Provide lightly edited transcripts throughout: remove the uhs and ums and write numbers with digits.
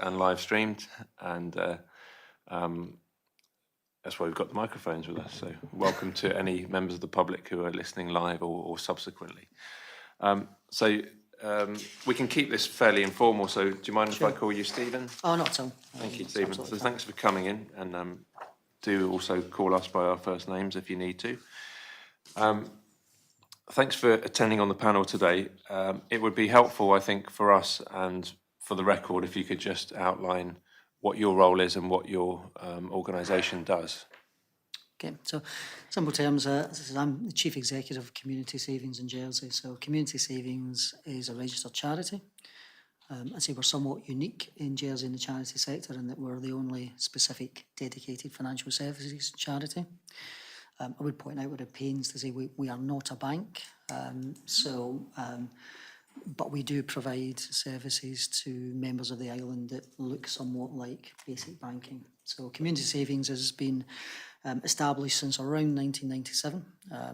and live streamed, and that's why we've got the microphones with us. So welcome to any members of the public who are listening live or subsequently. We can keep this fairly informal, so do you mind if I call you Stephen? Oh, not at all. Thank you, Stephen. So thanks for coming in, and do also call us by our first names if you need to. Thanks for attending on the panel today. It would be helpful, I think, for us and for the record if you could just outline what your role is and what your organisation does. Okay, so simple terms, I'm the Chief Executive of Community Savings in Jersey. So Community Savings is a registered charity. I'd say we're somewhat unique in Jersey in the charity sector in that we're the only specific dedicated financial services charity. I would point out with it pains to say we are not a bank, but we do provide services to members of the island that look somewhat like basic banking. So Community Savings has been established since around 1997,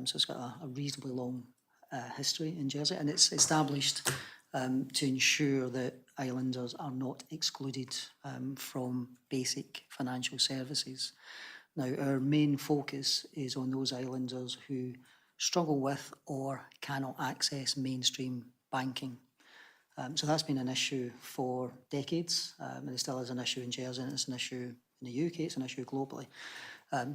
so it's got a reasonably long history in Jersey, and it's established to ensure that islanders are not excluded from basic financial services. Now, our main focus is on those islanders who struggle with or cannot access mainstream banking. So that's been an issue for decades, and it still is an issue in Jersey, and it's an issue in the UK, it's an issue globally.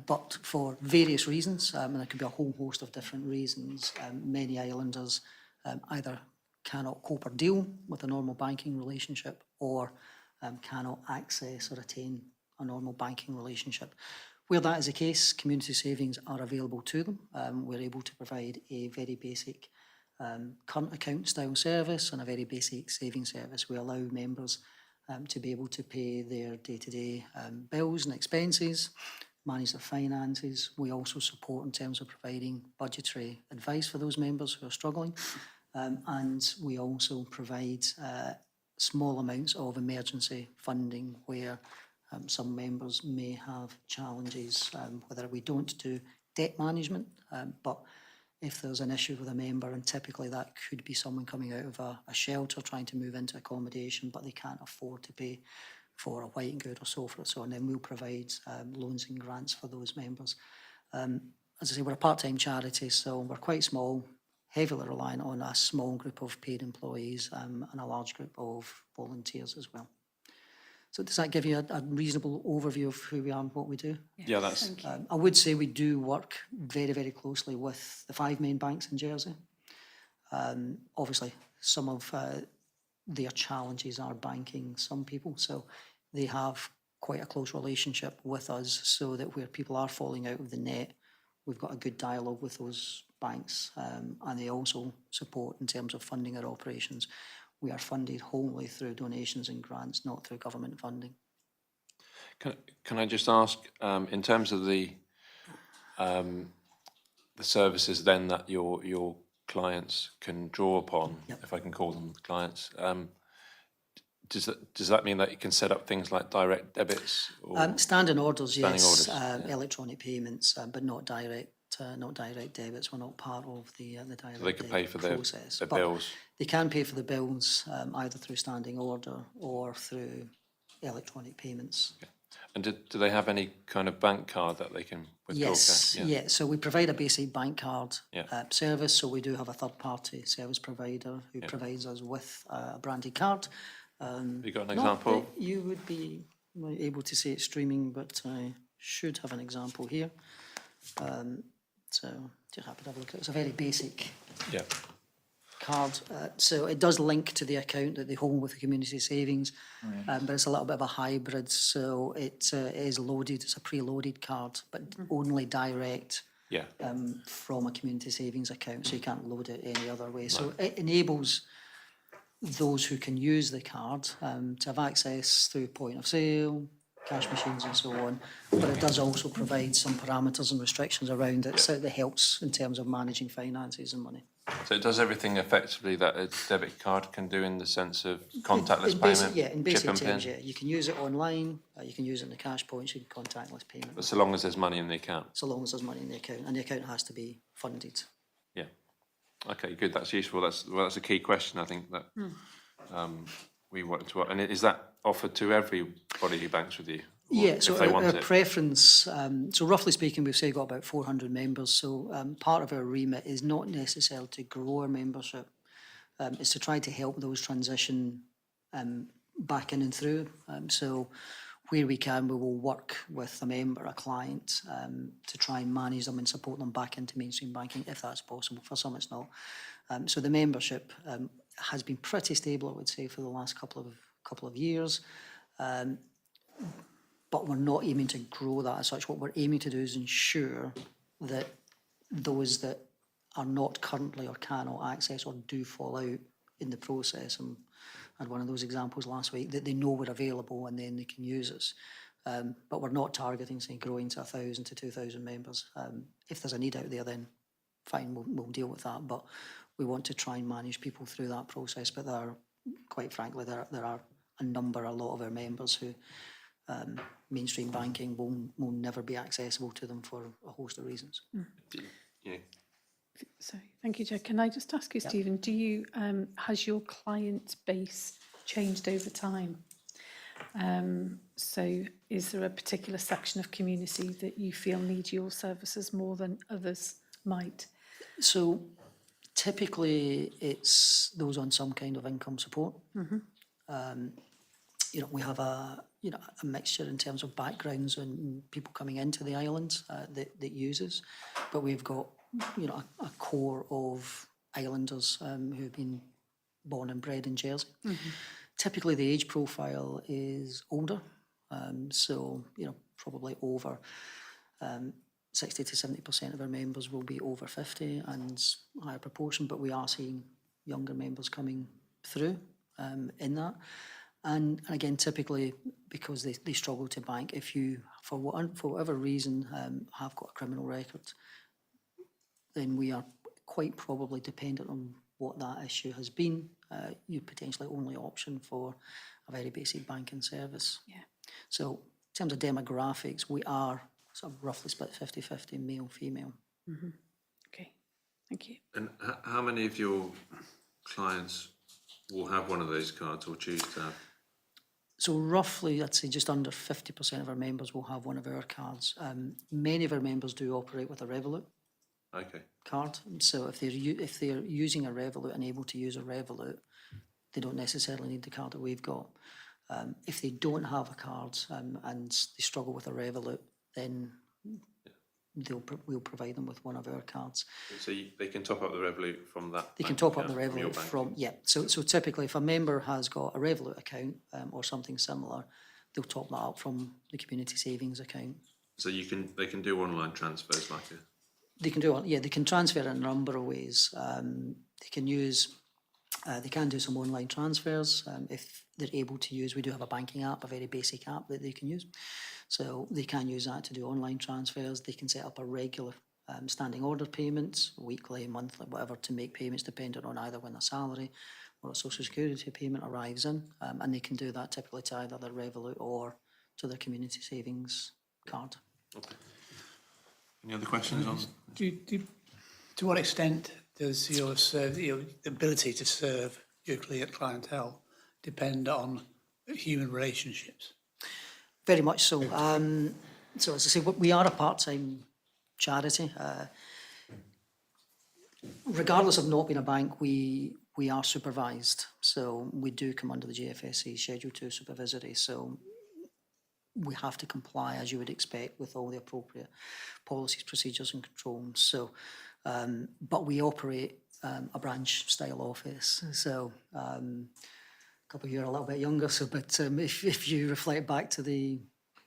But for various reasons, and there could be a whole host of different reasons, many islanders either cannot cope or deal with a normal banking relationship or cannot access or attain a normal banking relationship. Where that is the case, community savings are available to them. We're able to provide a very basic current account style service and a very basic savings service. We allow members to be able to pay their day-to-day bills and expenses, manage their finances. We also support in terms of providing budgetary advice for those members who are struggling. And we also provide small amounts of emergency funding where some members may have challenges, whether we don't do debt management, but if there's an issue with a member, and typically that could be someone coming out of a shelter trying to move into accommodation, but they can't afford to pay for a white good or so forth, so on, then we'll provide loans and grants for those members. As I say, we're a part-time charity, so we're quite small, heavily reliant on a small group of paid employees and a large group of volunteers as well. So does that give you a reasonable overview of who we are and what we do? Yeah, that's... I would say we do work very, very closely with the 5 main banks in Jersey. Obviously, some of their challenges are banking some people, so they have quite a close relationship with us so that where people are falling out of the net, we've got a good dialogue with those banks, and they also support in terms of funding our operations. We are funded wholly through donations and grants, not through government funding. Can I just ask, in terms of the services then that your clients can draw upon, yep, if I can call them clients, does that mean that you can set up things like direct debits? Or standing orders, yes. Yeah. Electronic payments, but not direct debits. We're not part of the direct debit process. So they can pay for their bills? They can pay for the bills either through standing order or through electronic payments. Okay. And do they have any kind of bank card that they can withdraw cash? Yeah. Yeah, so we provide a basic bank card yeah, service. So we do have a third-party service provider who provides us with a branded card. Have you got an example? You would be able to see it streaming, but I should have an example here. So just happy to have a look at it. It's a very basic card. So it does link to the account that they hold with the community savings, but it's a little bit of a hybrid. So it is loaded. It's a pre-loaded card, but only direct from a community savings account. So you can't load it any other way. No. So it enables those who can use the card to have access through point of sale, cash machines and so on, but it does also provide some parameters and restrictions around it, so that helps in terms of managing finances and money. So it does everything effectively that a debit card can do in the sense of contactless payment? In basic terms, yeah. You can use it online, you can use it in the cash points, you can contactless payment. But so long as there's money in the account? So long as there's money in the account, and the account has to be funded. Yeah. Okay, good, that's useful. That's a key question, I think, that we wanted to, and is that offered to everybody who banks with you? Or Yeah, so if they want our it? preference, so roughly speaking, we've say got about 400 members. So part of our remit is not necessarily to grow our membership. It's to try to help those transition back in and through. So where we can, we will work with a member, a client, to try and manage them and support them back into mainstream banking, if that's possible. For some, it's not. So the membership has been pretty stable, I would say, for the last couple of years. But we're not aiming to grow that as such. What we're aiming to do is ensure that those that are not currently or cannot access or do fall out in the process, and I had one of those examples last week, that they know we're available and then they can use us. But we're not targeting, say, growing to 1,000 to 2,000 members. If there's a need out there, then fine, we'll deal with that. But we want to try and manage people through that process. But quite frankly, there are a lot of our members who mainstream banking will never be accessible to them for a host of reasons. Yeah. Sorry, thank you, Joe. Can I just ask you, Stephen, do you has your client base changed over time? So is there a particular section of community that you feel need your services more than others might? So typically it's those on some kind of income support. We have a mixture in terms of backgrounds and people coming into the islands that uses, but we've got a core of islanders who've been born and bred in Jersey. Typically the age profile is older, so probably over 60 to 70% of our members will be over 50 and a higher proportion, but we are seeing younger members coming through in that. And again, typically, because they struggle to bank, if you, for whatever reason, have got a criminal record, then we are quite probably dependent on what that issue has been. You're potentially only option for a very basic banking service. Yeah. So in terms of demographics, we are sort of roughly split 50-50 male, female. Okay, thank you. And how many of your clients will have one of those cards or choose to have? So roughly, I'd say just under 50% of our members will have one of our cards. Many of our members do operate with a Revolut card. So if they're using a Revolut and able to use a Revolut, they don't necessarily need the card that we've got. If they don't have a card and they struggle with a Revolut, then we'll provide them with one of our cards. So they can top up the Revolut from that? They can top up the Revolut from, yeah. So typically if a member has got a Revolut account or something similar, they'll top that up from the community savings account. So they can do online transfers like it? They can they can transfer in a number of ways. They can do some online transfers if they're able to use. We do have a banking app, a very basic app that they can use. So they can use that to do online transfers. They can set up a regular standing order payments, weekly, monthly, whatever, to make payments dependent on either when a salary or a social security payment arrives in. And they can do that typically to either their Revolut or to their community savings card. Okay. Any other questions on? To what extent does your ability to serve your clientele depend on human relationships? Very much so. So as I say, we are a part-time charity. Regardless of not being a bank, we are supervised. So we do come under the GFSC Schedule 2 supervisory. So we have to comply, as you would expect, with all the appropriate policies, procedures and controls. So, but we operate a branch-style office. So a couple of you are a little bit younger, but if you reflect back to the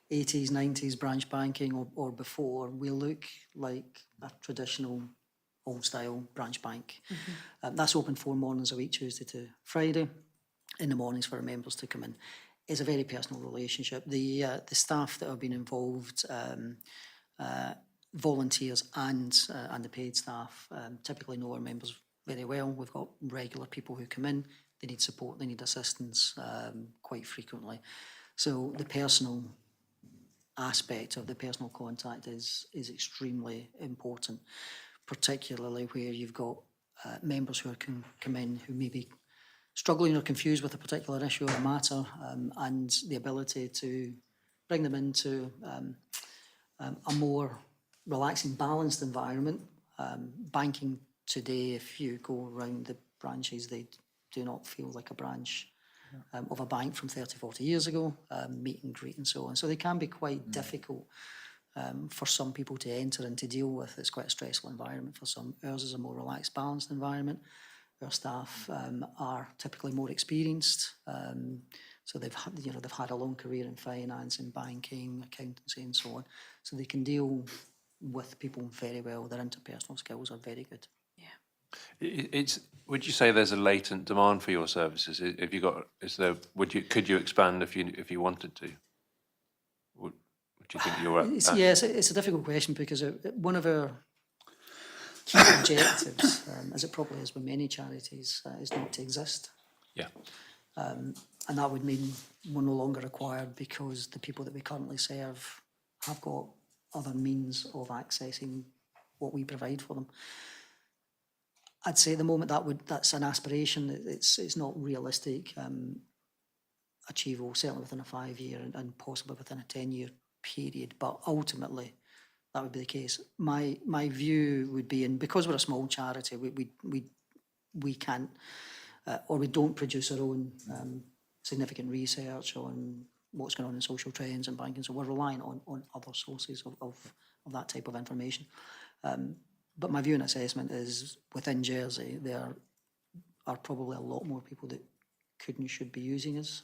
80s, 90s branch banking or before, we look like a traditional old-style branch bank. That's open 4 mornings a week, Tuesday to Friday, in the mornings for our members to come in. It's a very personal relationship. The staff that have been involved, volunteers and the paid staff, typically know our members very well. We've got regular people who come in. They need support, they need assistance quite frequently. So the personal aspect of the personal contact is extremely important, particularly where you've got members who can come in who maybe struggling or confused with a particular issue or matter, and the ability to bring them into a more relaxing, balanced environment. Banking today, if you go around the branches, they do not feel like a branch of a bank from 30, 40 years ago, meet and greet and so on. So they can be quite difficult for some people to enter and to deal with. It's quite a stressful environment for some. Ours is a more relaxed, balanced environment. Our staff are typically more experienced, so they've had a long career in finance, in banking, accountancy, and so on. So they can deal with people very well. Their interpersonal skills are very good. Would you say there's a latent demand for your services? Could you expand if you wanted to? Would you think you're at? Yes, it's a difficult question because one of our key objectives, as it probably is with many charities, is not to exist. Yeah. And that would mean we're no longer required because the people that we currently serve have got other means of accessing what we provide for them. I'd say at the moment that's an aspiration. It's not realistic, achievable, certainly within a 5-year and possibly within a 10-year period. But ultimately, that would be the case. My view would be, and because we're a small charity, we can't or we don't produce our own significant research on what's going on in social trends and banking. So we're relying on other sources of that type of information. But my view and assessment is within Jersey, there are probably a lot more people that could and should be using us.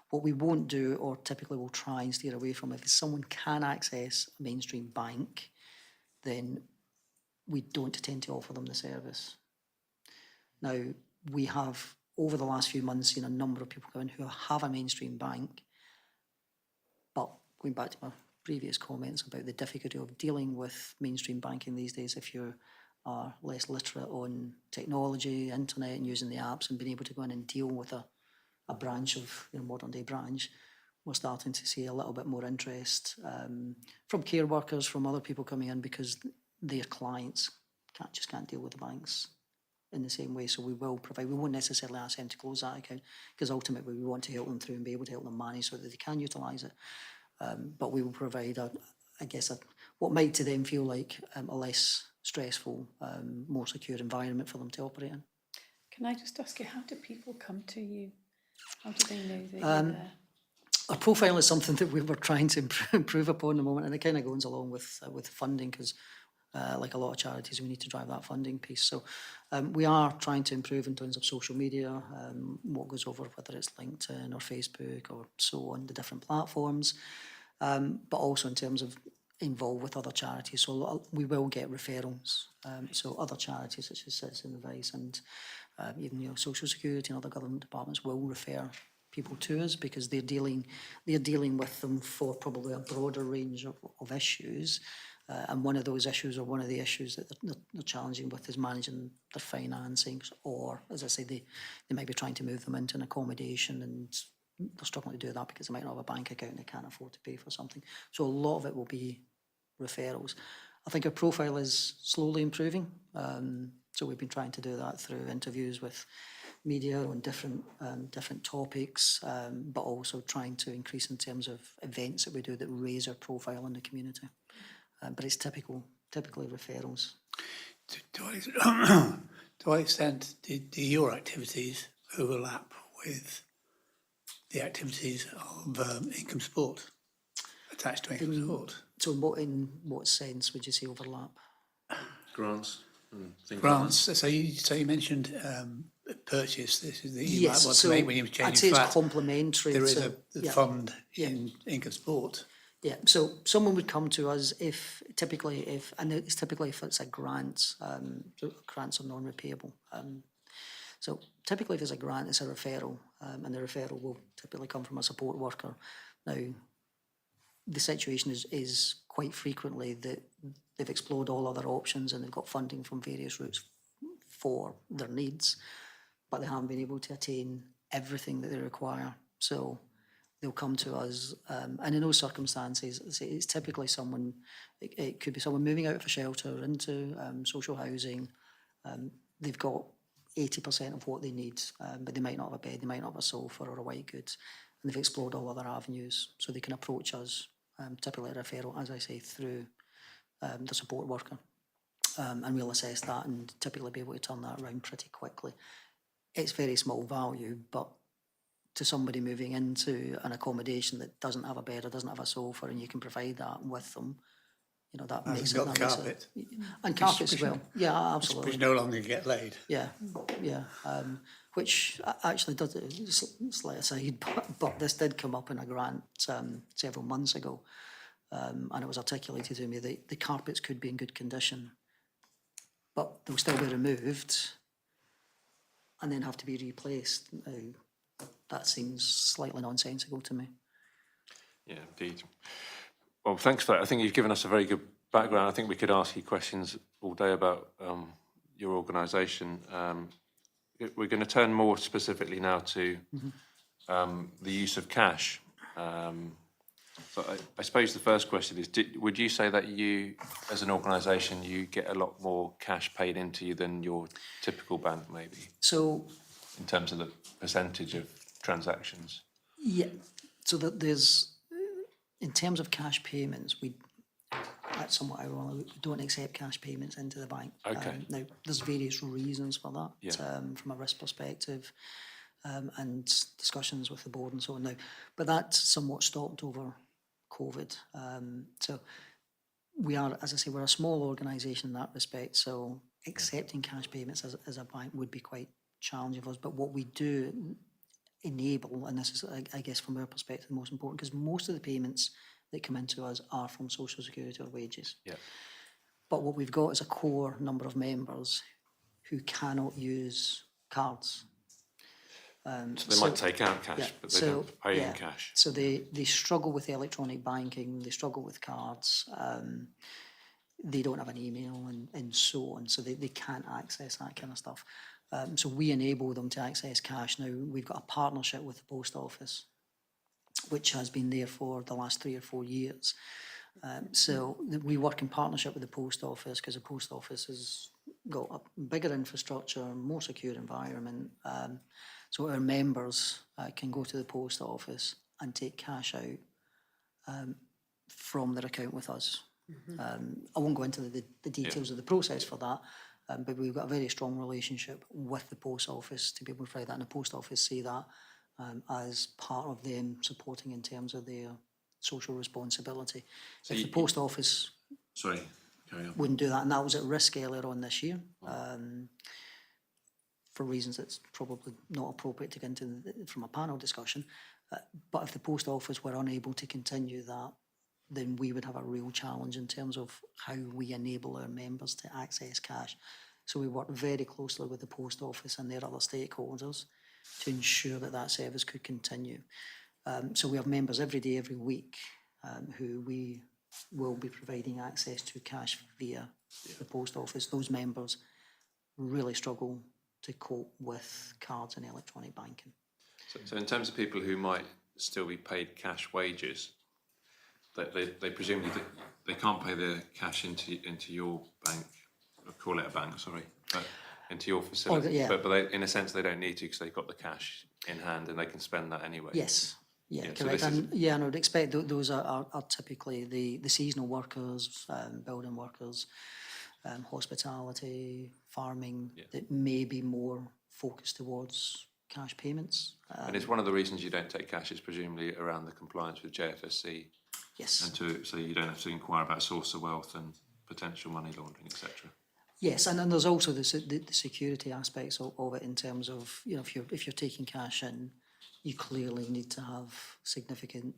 What we won't do, or typically will try and steer away from, if someone can access a mainstream bank, then we don't tend to offer them the service. Now, we have, over the last few months, seen a number of people come in who have a mainstream bank, but going back to my previous comments about the difficulty of dealing with mainstream banking these days, if you are less literate on technology, internet, and using the apps and being able to go in and deal with a branch of, modern day branch, we're starting to see a little bit more interest from care workers, from other people coming in because their clients can't deal with the banks in the same way. So we will provide, we won't necessarily ask them to close that account because ultimately we want to help them through and be able to help them manage so that they can utilise it. But we will provide, what might to them feel like a less stressful, more secure environment for them to operate in. Can I just ask you, how do people come to you? How do they know that you're there? Our profile is something that we were trying to improve upon at the moment, and it kind of goes along with funding because, like a lot of charities, we need to drive that funding piece. So we are trying to improve in terms of social media, what goes over, whether it's LinkedIn or Facebook or so on, the different platforms, but also in terms of involved with other charities. So we will get referrals. So other charities such as Citizen Advice and even Social Security and other government departments will refer people to us because they're dealing with them for probably a broader range of issues. And one of those issues, or one of the issues that they're challenging with, is managing their financing, or, as I say, they might be trying to move them into an accommodation and they're struggling to do that because they might not have a bank account and they can't afford to pay for something. So a lot of it will be referrals. I think our profile is slowly improving. So we've been trying to do that through interviews with media on different topics, but also trying to increase in terms of events that we do that raise our profile in the community. But it's typically referrals. To what extent do your activities overlap with the activities of income support, attached to income support? So in what sense would you say overlap? Grants and things Grants. like So you mentioned purchase. This is that you Yes, might want so to make when you're changing I'd say flat. it's complementary. There is to, a fund in income support. Yeah, so someone would come to us if it's typically if it's a grant. So grants are non-repayable. So typically if there's a grant, it's a referral, and the referral will typically come from a support worker. Now, the situation is quite frequently that they've explored all other options and they've got funding from various routes for their needs, but they haven't been able to attain everything that they require. So they'll come to us, and in those circumstances, it's typically someone, it could be someone moving out of a shelter into social housing. They've got 80% of what they need, but they might not have a bed, they might not have a sofa or a white goods, and they've explored all other avenues, so they can approach us, typically a referral, as I say, through the support worker, and we'll assess that and typically be able to turn that around pretty quickly. It's very small value, but to somebody moving into an accommodation that doesn't have a bed or doesn't have a sofa, and you can provide that with them, you know, that makes it... Hasn't got carpet. And carpets as well. Yeah, absolutely. Which no longer get laid. Yeah, yeah. Which actually does, slight aside, but this did come up in a grant several months ago, and it was articulated to me that the carpets could be in good condition, but they'll still be removed and then have to be replaced. That seems slightly nonsensical to me. Yeah, indeed. Well, thanks for that. I think you've given us a very good background. I think we could ask you questions all day about your organisation. We're going to turn more specifically now to the use of cash. But I suppose the first question is, would you say that you, as an organisation, you get a lot more cash paid into you than your typical bank, maybe? So, in terms of the percentage of transactions? Yeah, so that there's, in terms of cash payments, that's somewhat ironic, we don't accept cash payments into the bank. Okay. Now, there's various reasons for that, Yeah. From a risk perspective, and discussions with the board and so on now, but that's somewhat stopped over COVID. So we are, as I say, we're a small organisation in that respect, so accepting cash payments as a bank would be quite challenging for us, but what we do enable, and this is, I guess, from our perspective, the most important, because most of the payments that come into us are from social security or wages. Yeah. But what we've got is a core number of members who cannot use cards. So they might take out cash, but they don't pay in cash. So they struggle with electronic banking, they struggle with cards, they don't have an email and so on, so they can't access that kind of stuff. So we enable them to access cash. Now, we've got a partnership with the Post Office, which has been there for the last 3 or 4 years. So we work in partnership with the Post Office because the Post Office has got a bigger infrastructure, more secure environment. So our members can go to the Post Office and take cash out from their account with us. I won't go into the details of the process for that, but we've got a very strong relationship with the Post Office to be able to provide that, and the Post Office see that as part of them supporting in terms of their social responsibility. So if the Post Office carry on. wouldn't do that, and that was at risk earlier on this year, for reasons that's probably not appropriate to get into from a panel discussion, but if the Post Office were unable to continue that, then we would have a real challenge in terms of how we enable our members to access cash. So we work very closely with the Post Office and their other stakeholders to ensure that that service could continue. So we have members every day, every week, who we will be providing access to cash via the Post Office. Those members really struggle to cope with cards and electronic banking. So in terms of people who might still be paid cash wages, they presumably they can't pay their cash into your bank, or call it a bank, sorry, but into your facility. But they, in a sense, they don't need to because they've got the cash in hand and they can spend that anyway. Yes. Yeah, correct. So and I would expect those are typically the seasonal workers, building workers, hospitality, farming, that may be more focused towards cash payments. And it's one of the reasons you don't take cash is presumably around the compliance with JFSC. Yes. And so you don't have to inquire about source of wealth and potential money laundering, etc. Yes, and then there's also the security aspects of it in terms of, you know, if you're taking cash in, you clearly need to have significant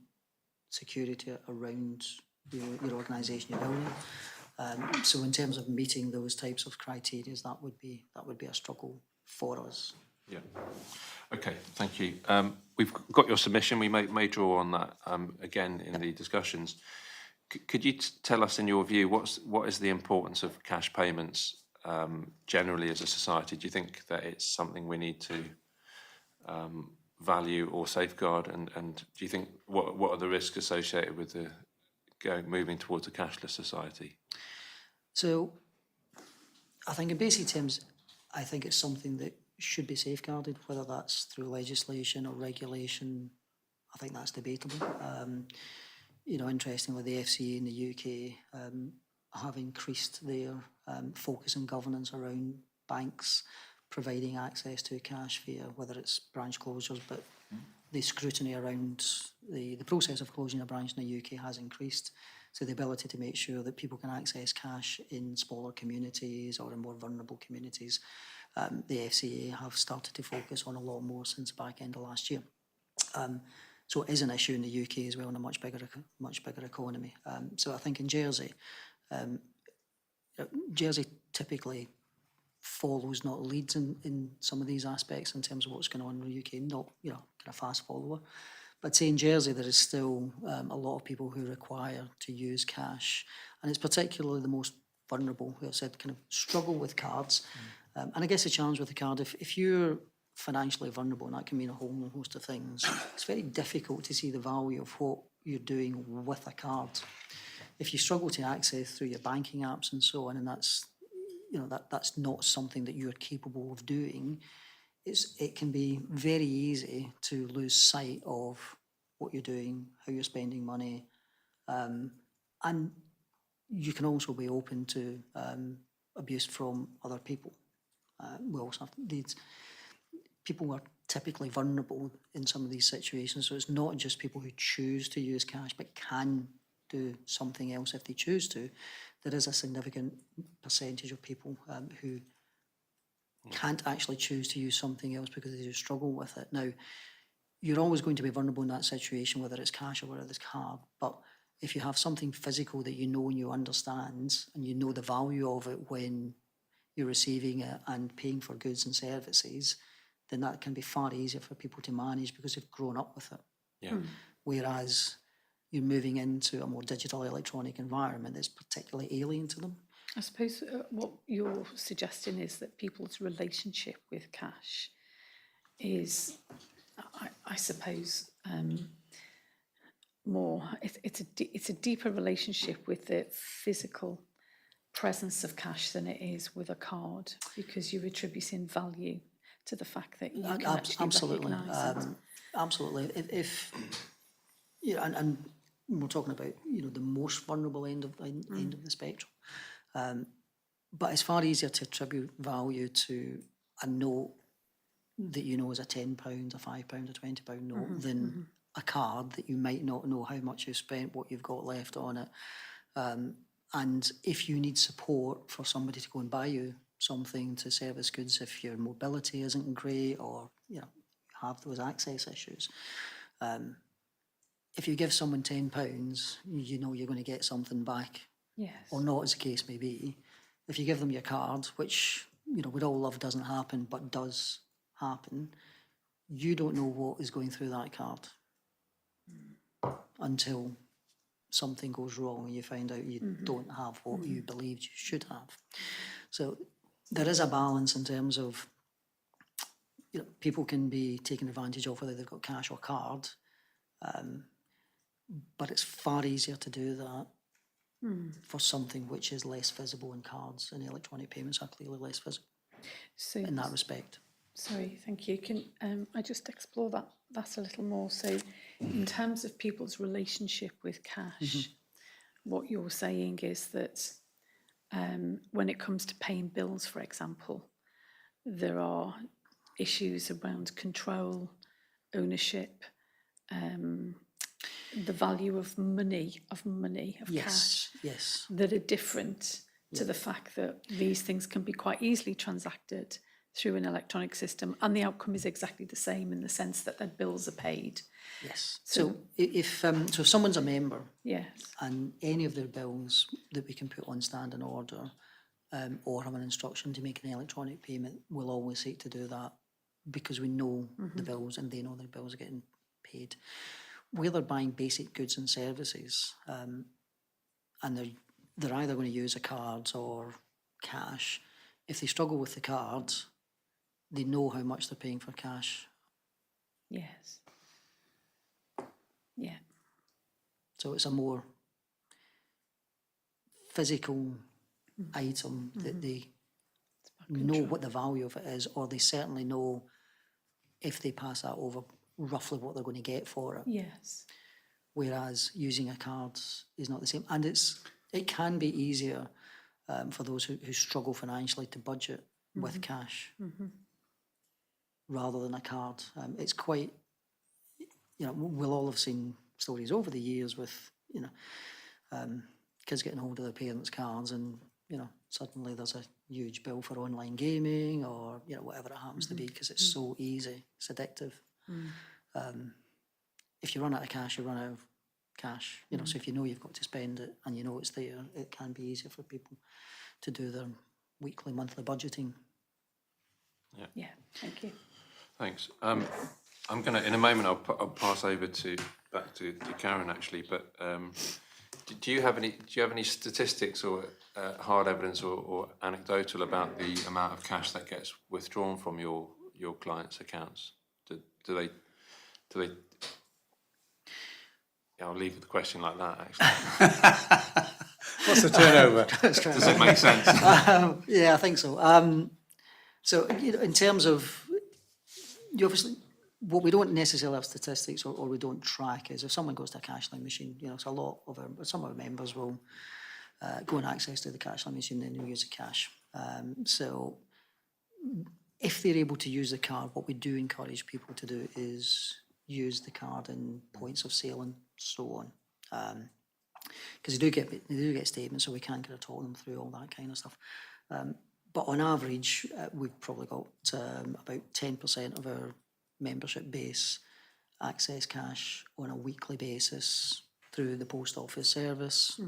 security around your organisation you're building. So in terms of meeting those types of criteria, that would be a struggle for us. Yeah. Okay, thank you. We've got your submission. We may draw on that again in the discussions. Could you tell us, in your view, what is the importance of cash payments generally as a society? Do you think that it's something we need to value or safeguard? And do you think what are the risks associated with moving towards a cashless society? So I think in basic terms, I think it's something that should be safeguarded, whether that's through legislation or regulation. I think that's debatable. You know, interestingly, the FCA in the UK have increased their focus and governance around banks providing access to cash via whether it's branch closures, but the scrutiny around the process of closing a branch in the UK has increased. So the ability to make sure that people can access cash in smaller communities or in more vulnerable communities, the FCA have started to focus on a lot more since the back end of last year. So it is an issue in the UK as well, in a much bigger economy. So I think in Jersey, Jersey typically follows, not leads in some of these aspects in terms of what's going on in the UK, not, you know, kind of fast follower. But say in Jersey, there is still a lot of people who require to use cash, and it's particularly the most vulnerable who have said kind of struggle with cards. And I guess the challenge with the card, if you're financially vulnerable, and that can mean a whole host of things, it's very difficult to see the value of what you're doing with a card. If you struggle to access through your banking apps and so on, and that's, you know, that's not something that you're capable of doing, it can be very easy to lose sight of what you're doing, how you're spending money, and you can also be open to abuse from other people. We also have these people are typically vulnerable in some of these situations, so it's not just people who choose to use cash but can do something else if they choose to. There is a significant percentage of people who can't actually choose to use something else because they just struggle with it. Now, you're always going to be vulnerable in that situation, whether it's cash or whether it's card, but if you have something physical that you know and you understand and you know the value of it when you're receiving it and paying for goods and services, then that can be far easier for people to manage because they've grown up with it. Yeah. Whereas you're moving into a more digital electronic environment that's particularly alien to them. I suppose what you're suggesting is that people's relationship with cash is, I suppose, more. It's a deeper relationship with the physical presence of cash than it is with a card, because you're attributing value to the fact that you can actually recognise it. Absolutely. If you know, and we're talking about, you know, the most vulnerable end of the spectrum. But it's far easier to attribute value to a note that you know is a £10, a £5, a £20 note than a card that you might not know how much you've spent, what you've got left on it. And if you need support for somebody to go and buy you something to service goods, if your mobility isn't great or, you know, you have those access issues, if you give someone £10, you know you're going to get something back. Yes. Or not, as the case may be. If you give them your card, which, you know, we'd all love doesn't happen, but does happen, you don't know what is going through that card until something goes wrong and you find out you don't have what you believed you should have. So there is a balance in terms of, you know, people can be taken advantage of whether they've got cash or card, but it's far easier to do that for something which is less visible in cards, and electronic payments are clearly less visible So in that respect. sorry, thank you. Can I just explore that a little more? So in terms of people's relationship with cash, what you're saying is that when it comes to paying bills, for example, there are issues around control, ownership, the value of money, cash, Yes. that are different to the fact that these things can be quite easily transacted through an electronic system, and the outcome is exactly the same in the sense that their bills are paid. Yes. So if someone's a member, Yes. and any of their bills that we can put on standing order, or have an instruction to make an electronic payment, we'll always seek to do that because we know the bills and they know their bills are getting paid. Where they're buying basic goods and services, and they're either going to use a card or cash. If they struggle with the card, they know how much they're paying for cash. Yes. Yeah. So it's a more physical item that they know what the value of it is, or they certainly know if they pass that over, roughly what they're going to get for it. Yes. Whereas using a card is not the same. And it can be easier for those who struggle financially to budget with cash rather than a card. It's quite, we'll all have seen stories over the years with, kids getting hold of their parents' cards and, suddenly there's a huge bill for online gaming or, whatever it happens to be, because it's so easy, it's addictive. If you run out of cash, you run out of cash. So if you know you've got to spend it and you know it's there, it can be easier for people to do their weekly, monthly budgeting. Yeah, thank you. Thanks. I'm going to, in a moment, I'll pass over back to Karen actually. But do you have any statistics or hard evidence or anecdotal about the amount of cash that gets withdrawn from your clients' accounts? Do they? Yeah, I'll leave the question like that. Actually, What's the turnover? does it make sense? Yeah, I think so. So, in terms of, obviously, what we don't necessarily have statistics or we don't track is if someone goes to a cash line machine, so some of our members will go and access to the cash line machine and then use the cash. So if they're able to use the card, what we do encourage people to do is use the card in points of sale and so on. Because they do get statements, so we can kind of talk them through all that kind of stuff. But on average, we've probably got about 10% of our membership base access cash on a weekly basis through the post office service.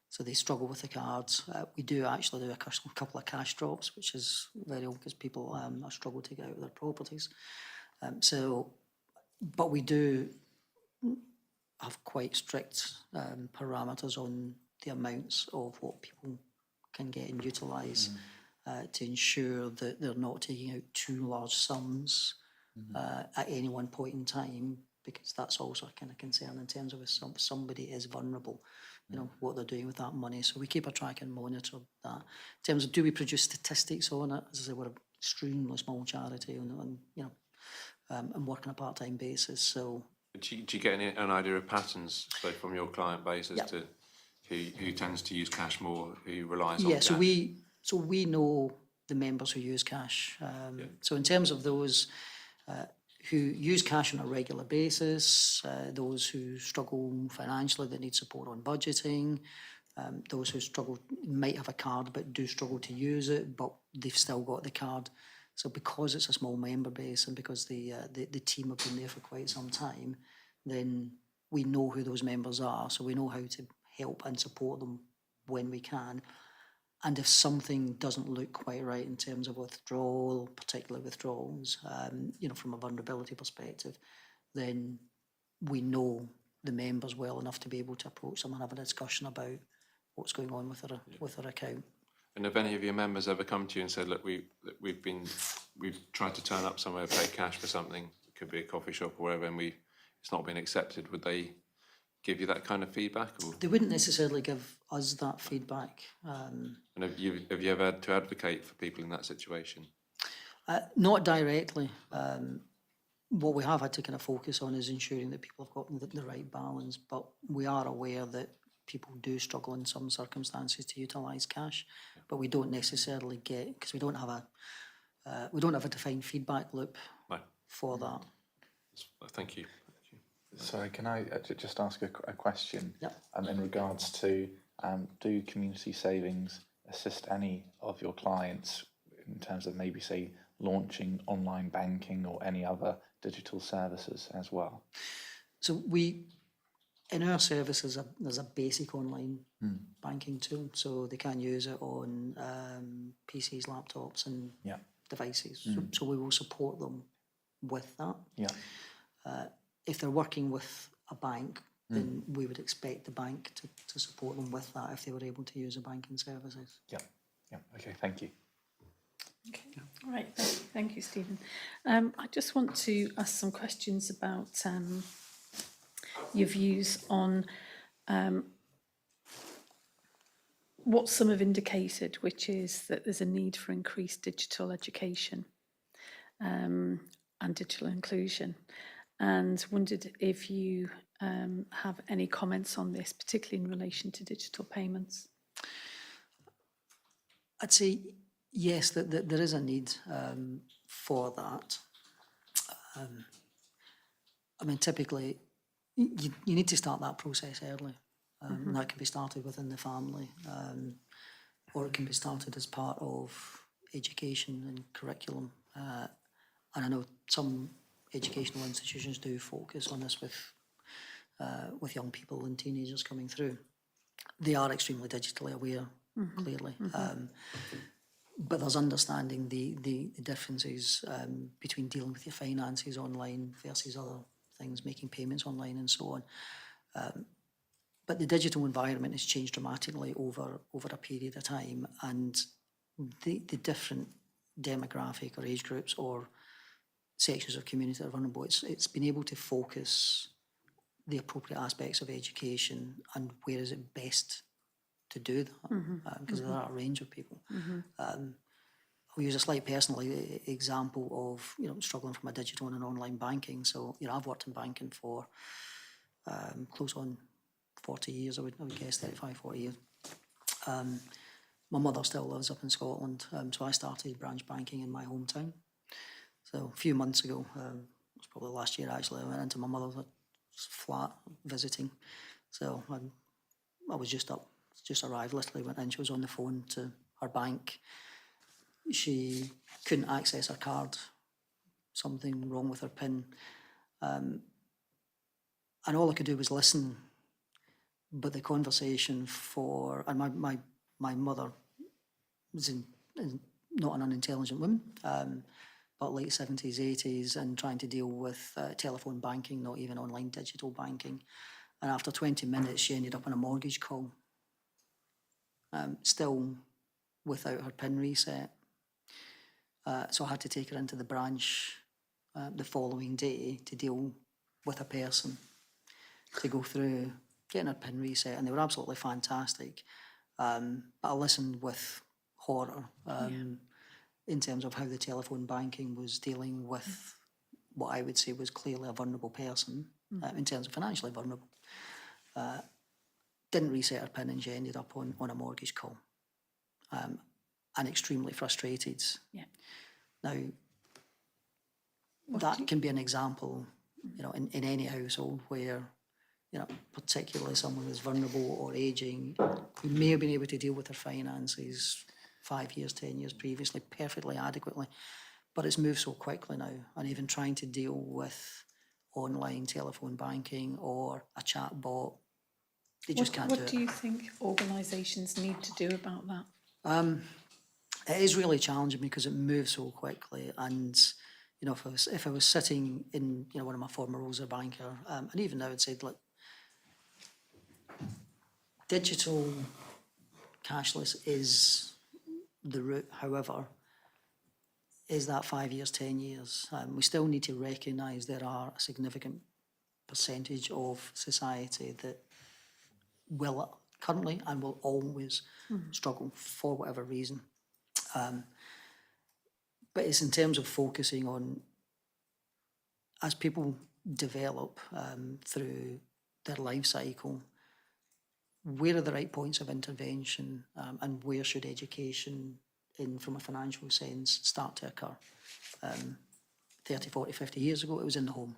So they struggle with the cards. We do actually do a couple of cash drops, which is very old because people struggle to get out of their properties. But we do have quite strict parameters on the amounts of what people can get and utilise to ensure that they're not taking out too large sums at any one point in time, because that's also a kind of concern in terms of if somebody is vulnerable, what they're doing with that money. So we keep a track and monitor that. In terms of do we produce statistics on it, as I say, we're an extremely small charity and work on a part-time basis. So Do you get an idea of patterns, so from your client base as to who tends to use cash more, who relies on cash? So we know the members who use cash. So in terms of those who use cash on a regular basis, those who struggle financially that need support on budgeting, those who struggle might have a card but do struggle to use it, but they've still got the card. So because it's a small member base and because the team have been there for quite some time, then we know who those members are, so we know how to help and support them when we can. And if something doesn't look quite right in terms of withdrawal, particularly withdrawals, from a vulnerability perspective, then we know the members well enough to be able to approach them and have a discussion about what's going on with their account. And have any of your members ever come to you and said, look, we've tried to turn up somewhere, pay cash for something, it could be a coffee shop or whatever, and it's not been accepted? Would they give you that kind of feedback? Or? They wouldn't necessarily give us that feedback. And have you ever had to advocate for people in that situation? Not directly. What we have had to kind of focus on is ensuring that people have got the right balance, but we are aware that people do struggle in some circumstances to utilise cash, but we don't necessarily because we don't have a defined feedback loop for that. Thank you. Sorry, can I just ask a question? Yep. In regards to, do community savings assist any of your clients in terms of maybe, say, launching online banking or any other digital services as well? So in our services, there's a basic online banking tool, so they can use it on PCs, laptops and devices. So we will support them with that. If they're working with a bank, then we would expect the bank to support them with that if they were able to use the banking services. Yeah. Okay, thank you. Okay, all right, thank you, Stephen. I just want to ask some questions about your views on what some have indicated, which is that there's a need for increased digital education and digital inclusion, and wondered if you have any comments on this, particularly in relation to digital payments. I'd say yes, that there is a need for that. I mean, typically, you need to start that process early. And that can be started within the family, or it can be started as part of education and curriculum. And I know some educational institutions do focus on this with young people and teenagers coming through. They are extremely digitally aware, clearly. But there's understanding the differences between dealing with your finances online versus other things, making payments online and so on. But the digital environment has changed dramatically over a period of time, and the different demographic or age groups or sections of community that are vulnerable, it's been able to focus the appropriate aspects of education and where is it best to do that, because there are a range of people. I'll use a slight personal example of, struggling from a digital and an online banking. So, I've worked in banking for close on 40 years, I would guess, 35, 40 years. My mother still lives up in Scotland, so I started branch banking in my hometown. So a few months ago, it was probably last year actually, I went into my mother's flat visiting. So I was just arrived, literally went in, she was on the phone to her bank. She couldn't access her card, something wrong with her PIN. And all I could do was listen. But the conversation and my mother was not an unintelligent woman, but late 70s, 80s, and trying to deal with telephone banking, not even online digital banking. And after 20 minutes, she ended up on a mortgage call, still without her PIN reset. So I had to take her into the branch the following day to deal with a person, to go through getting her PIN reset, and they were absolutely fantastic. But I listened with horror in terms of how the telephone banking was dealing with what I would say was clearly a vulnerable person, in terms of financially vulnerable. Didn't reset her PIN, and she ended up on a mortgage call, and extremely frustrated. Yeah. Now, that can be an example, in any household where, particularly someone who's vulnerable or ageing, who may have been able to deal with their finances 5 years, 10 years previously perfectly adequately, but it's moved so quickly now, and even trying to deal with online telephone banking or a chat bot, they just can't do it. What do you think organisations need to do about that? It is really challenging because it moves so quickly, and if I was sitting in one of my former roles as a banker, and even now I'd say, look, digital cashless is the route. However, is that 5 years, 10 years? We still need to recognise there are a significant percentage of society that will currently and will always struggle for whatever reason. But it's in terms of focusing on, as people develop through their life cycle, where are the right points of intervention, and where should education, from a financial sense, start to occur? 30, 40, 50 years ago, it was in the home.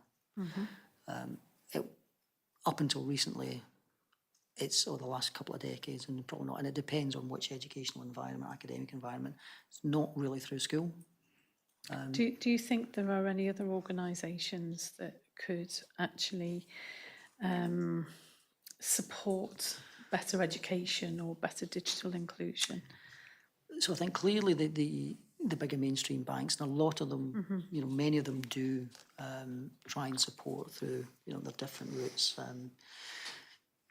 Up until recently, or the last couple of decades, and probably not, and it depends on which educational environment, academic environment, it's not really through school. Do you think there are any other organisations that could actually support better education or better digital inclusion? So I think clearly the bigger mainstream banks, and a lot of them, many of them do try and support through, their different routes,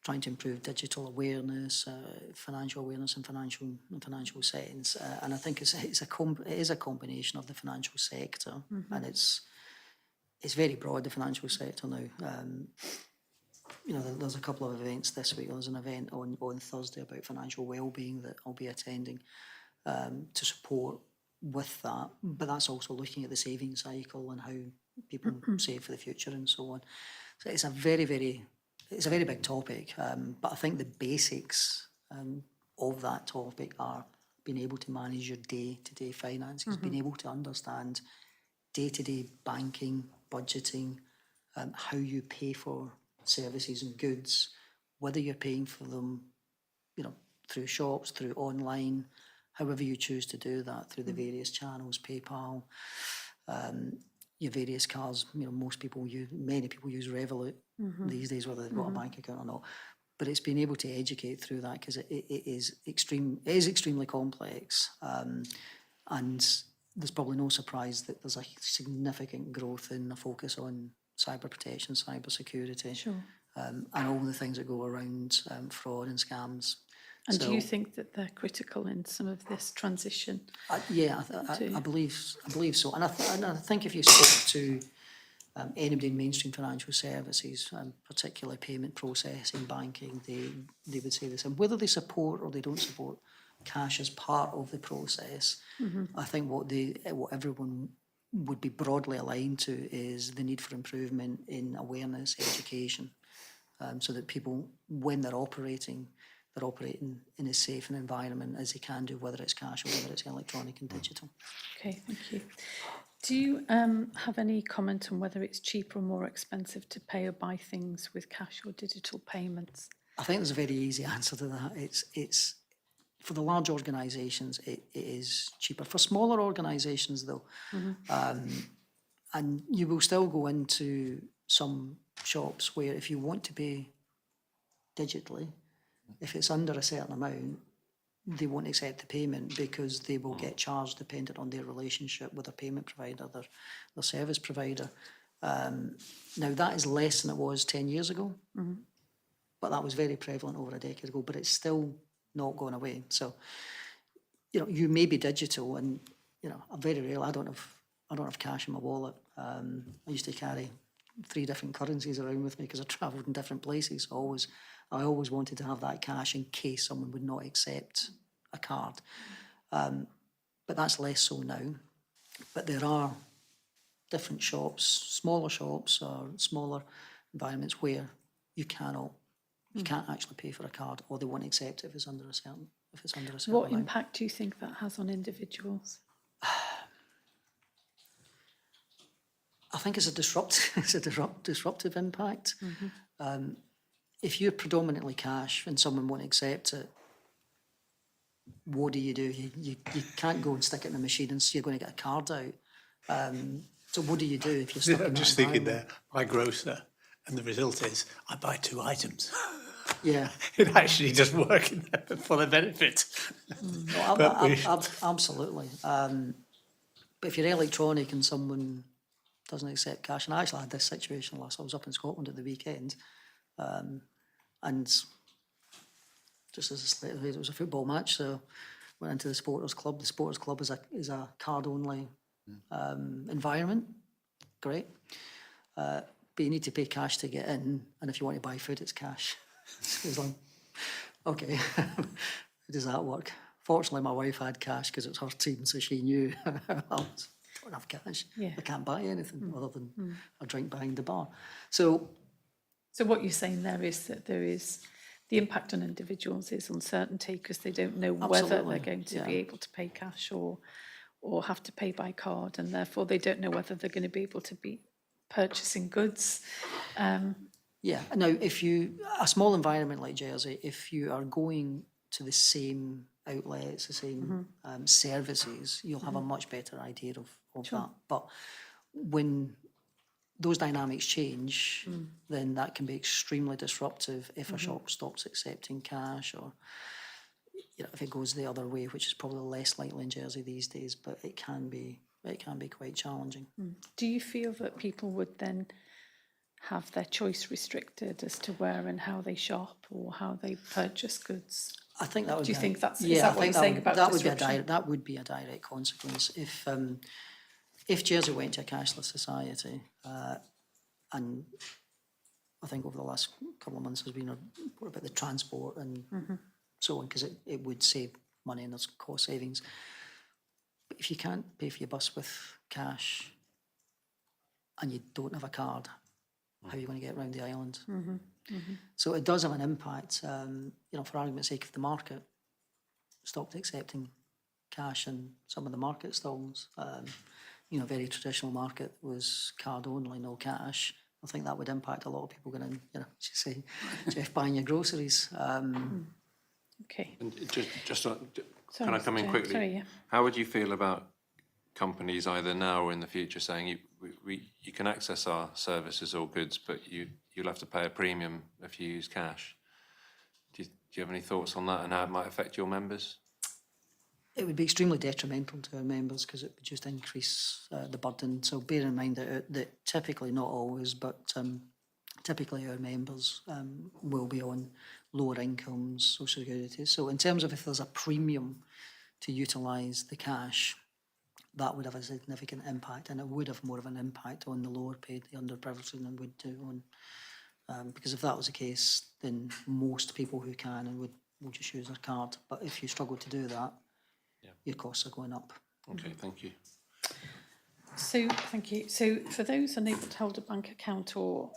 trying to improve digital awareness, financial awareness and financial settings. And I think it is a combination of the financial sector, and it's very broad, the financial sector now. you know, there's a couple of events this week. There's an event on Thursday about financial wellbeing that I'll be attending to support with that. But that's also looking at the saving cycle and how people save for the future and so on. So it's a very big topic. But I think the basics of that topic are being able to manage your day-to-day finances, being able to understand day-to-day banking, budgeting, how you pay for services and goods, whether you're paying for them, you know, through shops, through online, however you choose to do that, through the various channels, PayPal, your various cards. You know, many people use Revolut these days, whether they've got a bank account or not. But it's being able to educate through that, because it is extremely complex, and there's probably no surprise that there's a significant growth in a focus on cyber protection, cyber security, and all the things that go around fraud and scams. And do you think that they're critical in some of this transition? I believe so. And I think if you spoke to anybody in mainstream financial services, particularly payment processing, banking, they would say the same. Whether they support or they don't support cash as part of the process, I think what everyone would be broadly aligned to is the need for improvement in awareness, education, so that people, when they're operating in as safe an environment as they can do, whether it's cash or whether it's electronic and digital. Okay, thank you. Do you have any comment on whether it's cheaper or more expensive to pay or buy things with cash or digital payments? I think there's a very easy answer to that. It's for the large organisations, it is cheaper. For smaller organisations, though, and you will still go into some shops where if you want to pay digitally, if it's under a certain amount, they won't accept the payment because they will get charged dependent on their relationship with their payment provider, their service provider. Now, that is less than it was 10 years ago, but that was very prevalent over a decade ago, but it's still not going away. So, you know, you may be digital and, you know, I'm very real. I don't have cash in my wallet. I used to carry 3 different currencies around with me because I travelled in different places. I always wanted to have that cash in case someone would not accept a card. But that's less so now. But there are different shops, smaller shops or smaller environments where you can't actually pay for a card, or they won't accept it if it's under a certain What amount. impact do you think that has on individuals? I think it's a disruptive impact. If you're predominantly cash and someone won't accept it, what do? You can't go and stick it in a machine and you're going to get a card out. So what do you do if you're stuck in I'm that just thinking environment? there, I grocer, and the result is I buy 2 items. Yeah. It actually does work for the benefit. Absolutely. But if you're electronic and someone doesn't accept cash, and I actually had this situation last, I was up in Scotland at the weekend, and just as it was a football match, so went into the Supporters Club. The Supporters Club is a card-only environment. Great. But you need to pay cash to get in, and if you want to buy food, it's cash. So it's like, okay, how does that work? Fortunately, my wife had cash because it's her team, so she knew I don't have cash. Yeah. I can't buy anything other than a drink behind the bar. So what you're saying there is that there is the impact on individuals is uncertainty because they don't know whether Absolutely, they're going to yeah. be able to pay cash or have to pay by card, and therefore they don't know whether they're going to be able to be purchasing goods. yeah, now a small environment like Jersey, if you are going to the same outlets, the same services, you'll have a much better idea of that. But when those dynamics change, then that can be extremely disruptive if a shop stops accepting cash, or if it goes the other way, which is probably less likely in Jersey these days, but it can be quite challenging. Do you feel that people would then have their choice restricted as to where and how they shop or how they purchase goods? I think that would. Do you think that's yeah? is that I what think you're saying about that disruption? that would be a direct consequence if Jersey went to a cashless society, and I think over the last couple of months has been about the transport and so on, because it would save money and there's cost savings. But if you can't pay for your bus with cash and you don't have a card, how are you going to get around the island? So it does have an impact. For argument's sake, if the market stopped accepting cash in some of the market stalls, very traditional market was card only, no cash, I think that would impact a lot of people going in, as you say, Jeff, buying your groceries. Okay. And just can Sorry, I come in Jeff, quickly? sorry, yeah. How would you feel about companies either now or in the future saying you can access our services or goods, but you'll have to pay a premium if you use cash? Do you have any thoughts on that and how it might affect your members? It would be extremely detrimental to our members because it would just increase the burden. So bear in mind that typically, not always, but typically our members will be on lower incomes, social security. So in terms of if there's a premium to utilise the cash, that would have a significant impact, and it would have more of an impact on the lower paid, the underprivileged, than it would do on, because if that was the case, then most people who can and will just use their card. But if you struggle to do that, your costs are going up. Okay, thank you. So, thank you. So, for those unable to hold a bank account or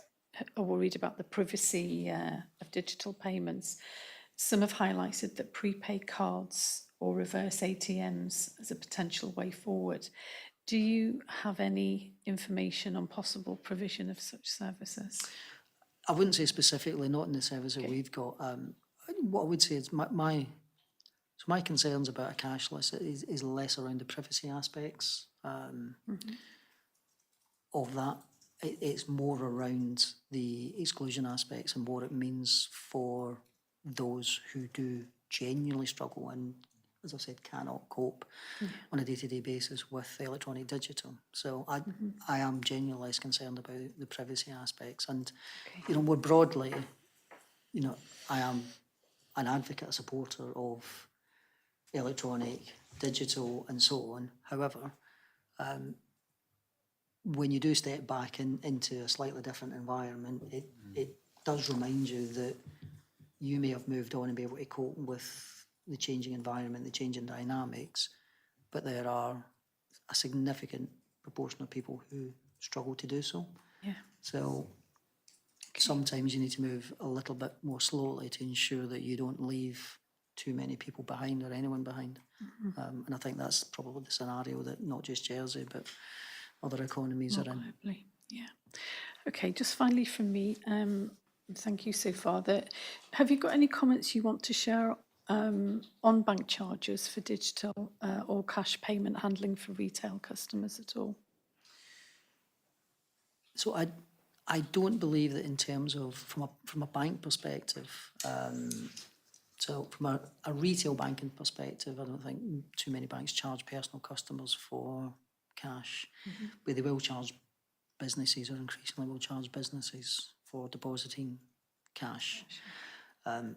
are worried about the privacy of digital payments, some have highlighted that prepaid cards or reverse ATMs as a potential way forward. Do you have any information on possible provision of such services? I wouldn't say specifically, not in the service that we've got. What I would say is my concerns about a cashless is less around the privacy aspects of that. It's more around the exclusion aspects and what it means for those who do genuinely struggle and, as I said, cannot cope on a day-to-day basis with electronic digital. So I am genuinely less concerned about the privacy aspects. And, more broadly, I am an advocate, a supporter of electronic, digital and so on. However, when you do step back into a slightly different environment, it does remind you that you may have moved on and be able to cope with the changing environment, the changing dynamics, but there are a significant proportion of people who struggle to do so. Yeah. So sometimes you need to move a little bit more slowly to ensure that you don't leave too many people behind or anyone behind. And I think that's probably the scenario that not just Jersey, but other economies are in. Globally, yeah. Okay, just finally from me, thank you so far. Have you got any comments you want to share on bank charges for digital or cash payment handling for retail customers at all? So I don't believe that in terms of from a bank perspective. So from a retail banking perspective, I don't think too many banks charge personal customers for cash, but they will charge businesses, or increasingly will charge businesses for depositing cash. And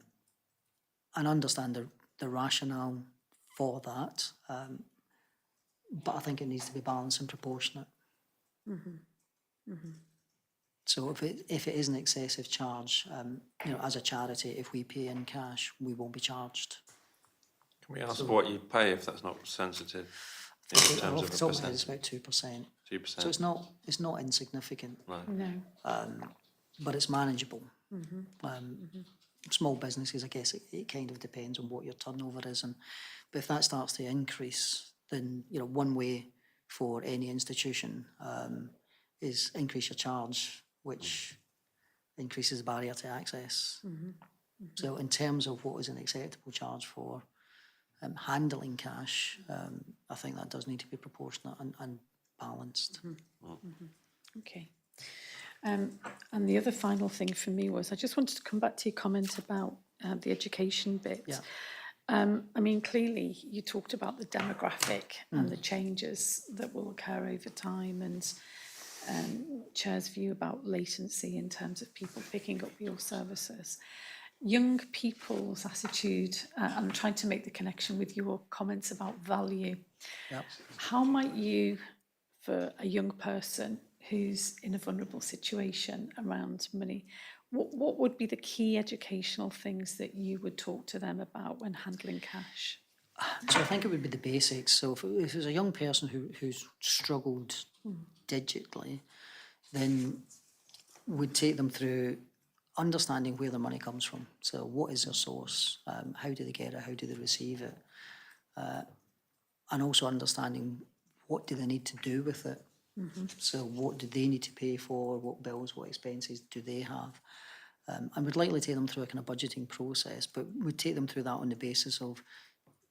understand the rationale for that, but I think it needs to be balanced and proportionate. So if it is an excessive charge, as a charity, if we pay in cash, we won't be charged. Can we ask what you pay if that's not sensitive? In terms of Off the a top of my head, percent? it's about 2%. 2%. So it's not insignificant, Right. No. but it's manageable. Small businesses, I guess it kind of depends on what your turnover is, but if that starts to increase, then one way for any institution is increase your charge, which increases the barrier to access. So in terms of what is an acceptable charge for handling cash, I think that does need to be proportionate and balanced. Okay. And the other final thing for me was I just wanted to come back to your comment about the education bit. Yeah. I mean, clearly you talked about the demographic and the changes that will occur over time, and Chair's view about latency in terms of people picking up your services. Young people's attitude, I'm trying to make the connection with your comments about value. Yep. How might you, for a young person who's in a vulnerable situation around money, What would be the key educational things that you would talk to them about when handling cash? So I think it would be the basics. So if it was a young person who's struggled digitally, then we'd take them through understanding where their money comes from. So what is their source? How do they get it? How do they receive it? And also understanding what do they need to do with it. So what do they need to pay for? What bills, what expenses do they have? And we'd likely take them through a kind of budgeting process, but we'd take them through that on the basis of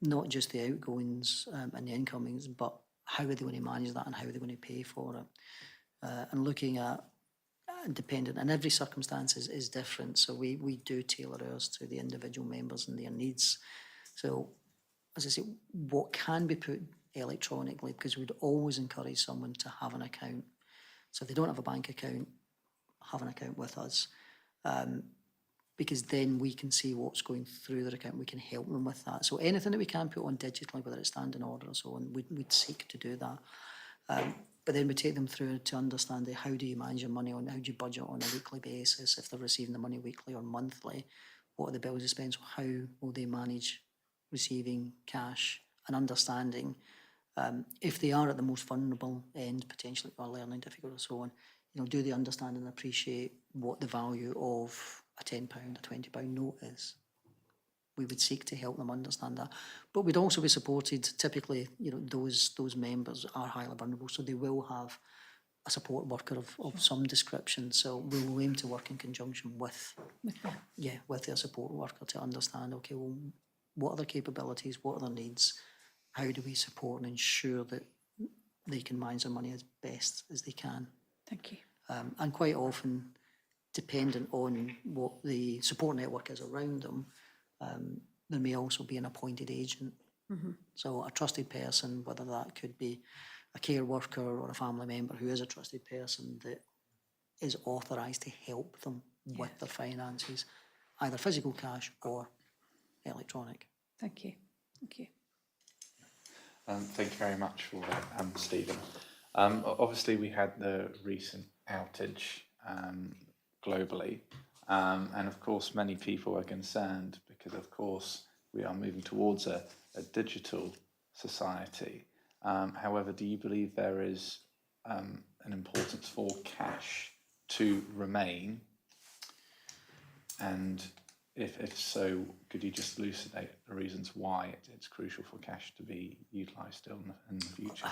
not just the outgoings and the incomings, but how are they going to manage that and how are they going to pay for it? And looking at dependent, and every circumstance is different. So we do tailor ours to the individual members and their needs. So as I say, what can be put electronically, because we'd always encourage someone to have an account. So if they don't have a bank account, have an account with us. Because then we can see what's going through their account. We can help them with that. So anything that we can put on digitally, whether it's standing order or so on, we'd seek to do that. But then we take them through to understand how do you manage your money on, how do you budget on a weekly basis, if they're receiving the money weekly or monthly, what are the bills expenses, how will they manage receiving cash and understanding if they are at the most vulnerable end, potentially or learning difficult or so on, do they understand and appreciate what the value of a £10, a £20 note is? We would seek to help them understand that. But we'd also be supported, typically, those members are highly vulnerable, so they will have a support worker of some description. So we will aim to work in conjunction with their support worker to understand, okay, well, what are their capabilities, what are their needs, how do we support and ensure that they can manage their money as best as they can. Thank you. And quite often, dependent on what the support network is around them, there may also be an appointed agent. So a trusted person, whether that could be a care worker or a family member who is a trusted person that is authorised to help them with their finances, either physical cash or electronic. Thank you. Thank you. Thank you very much for that, Stephen. Obviously, we had the recent outage globally, and of course, many people are concerned because, of course, we are moving towards a digital society. However, do you believe there is an importance for cash to remain? And if so, could you just elucidate the reasons why it's crucial for cash to be utilised still in the future?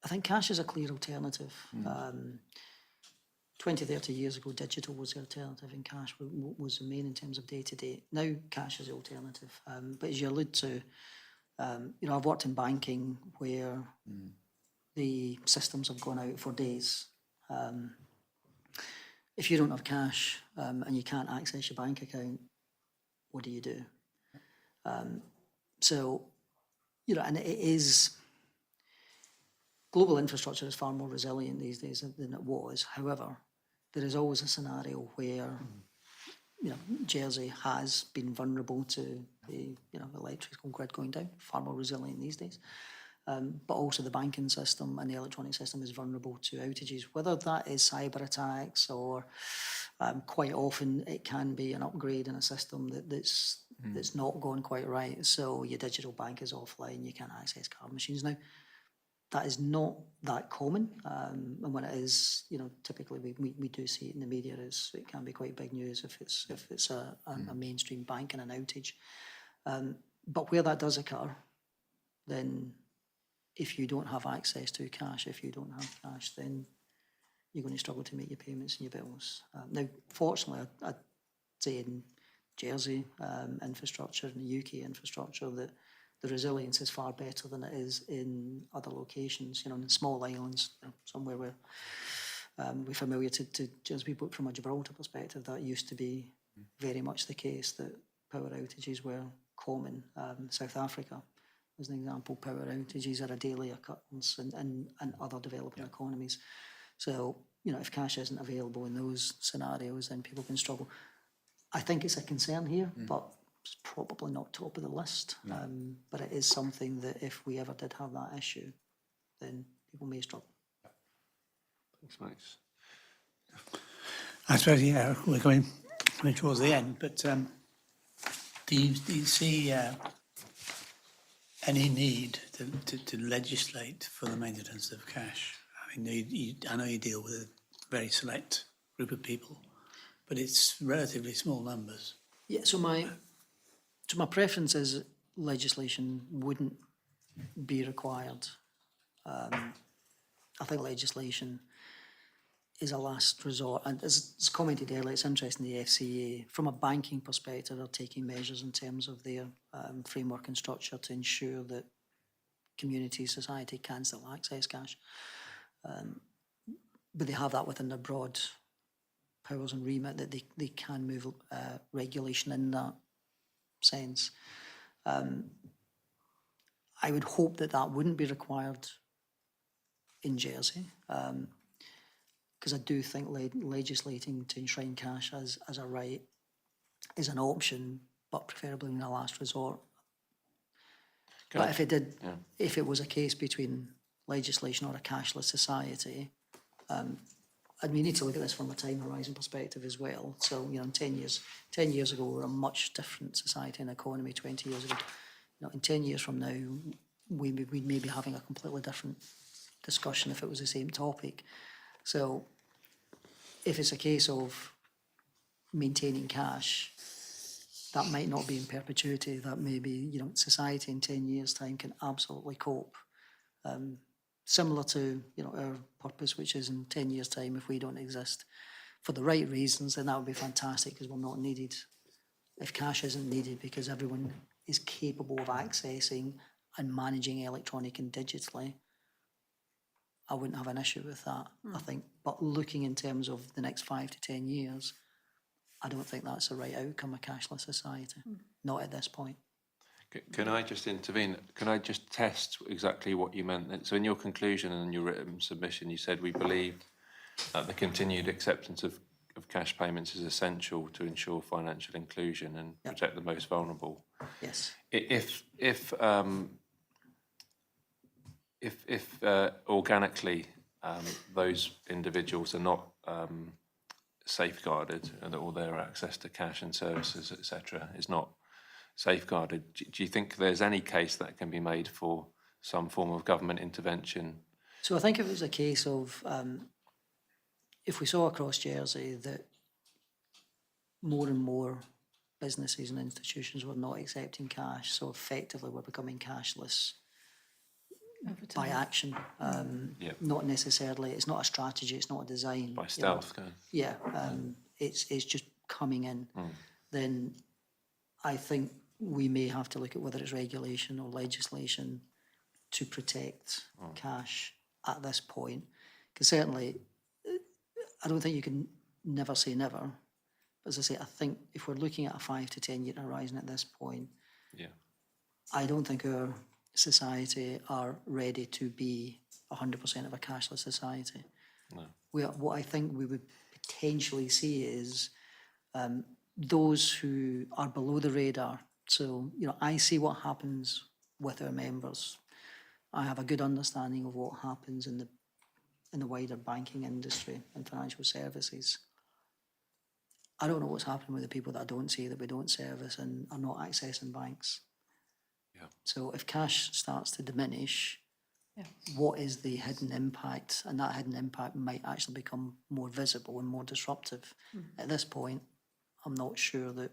I think cash is a clear alternative. 20, 30 years ago, digital was the alternative and cash was the main in terms of day-to-day. Now, cash is the alternative. But as you allude to, I've worked in banking where the systems have gone out for days. If you don't have cash and you can't access your bank account, what do you do? So, and it is, global infrastructure is far more resilient these days than it was. However, there is always a scenario where, Jersey has been vulnerable to the, electrical grid going down, far more resilient these days. But also the banking system and the electronic system is vulnerable to outages, whether that is cyber attacks or quite often it can be an upgrade in a system that's not gone quite right. So your digital bank is offline, you can't access card machines. Now, that is not that common, and when it is, typically we do see it in the media. It can be quite big news if it's a mainstream bank and an outage. But where that does occur, then if you don't have access to cash, then you're going to struggle to make your payments and your bills. Now, fortunately, I'd say in Jersey infrastructure, in the UK infrastructure, that the resilience is far better than it is in other locations, in small islands, somewhere where we're familiar to Jersey, but from a Gibraltar perspective, that used to be very much the case, that power outages were common. South Africa, as an example, power outages are a daily occurrence in other developing economies. So, if cash isn't available in those scenarios, then people can struggle. I think it's a concern here, but it's probably not top of the list. But it is something that if we ever did have that issue, then people may struggle. Thanks, Max. I suppose, yeah, we're coming towards the end, but do you see any need to legislate for the maintenance of cash? I mean, I know you deal with a very select group of people, but it's relatively small numbers. Yeah, so my preference is legislation wouldn't be required. I think legislation is a last resort. And as commented earlier, it's interesting the FCA, from a banking perspective, are taking measures in terms of their framework and structure to ensure that community, society can still access cash. But they have that within their broad powers and remit that they can move regulation in that sense. I would hope that that wouldn't be required in Jersey, because I do think legislating to enshrine cash as a right is an option, but preferably in a last resort. But if it did, if it was a case between legislation or a cashless society, and we need to look at this from a time horizon perspective as well. So, in 10 years ago, we were a much different society and economy. 20 years ago, in 10 years from now, we'd may be having a completely different discussion if it was the same topic. So, if it's a case of maintaining cash, that might not be in perpetuity. That may be, society in 10 years' time can absolutely cope. Similar to, our purpose, which is in 10 years' time, if we don't exist for the right reasons, then that would be fantastic because we're not needed. If cash isn't needed because everyone is capable of accessing and managing electronic and digitally, I wouldn't have an issue with that, I think. But looking in terms of the next 5 to 10 years, I don't think that's the right outcome of cashless society, not at this point. Can I just intervene? Can I just test exactly what you meant? So in your conclusion and in your written submission, you said we believe that the continued acceptance of cash payments is essential to ensure financial inclusion and protect the most vulnerable. Yes. If organically those individuals are not safeguarded, and all their access to cash and services, etc., is not safeguarded, do you think there's any case that can be made for some form of government intervention? So I think if it was a case of, if we saw across Jersey that more and more businesses and institutions were not accepting cash, so effectively we're becoming cashless by action, not necessarily, it's not a strategy, it's not a design. By stealth, it's just coming in, then I think we may have to look at whether it's regulation or legislation to protect cash at this point. Because certainly, I don't think you can never say never. But as I say, I think if we're looking at a 5 to 10 year horizon at this point, I don't think our society are ready to be 100% of a cashless society. No. What I think we would potentially see is those who are below the radar. So, I see what happens with our members. I have a good understanding of what happens in the wider banking industry and financial services. I don't know what's happening with the people that I don't see, that we don't service and are not accessing banks. Yeah. So if cash starts to diminish, what is the hidden impact? And that hidden impact might actually become more visible and more disruptive. At this point, I'm not sure that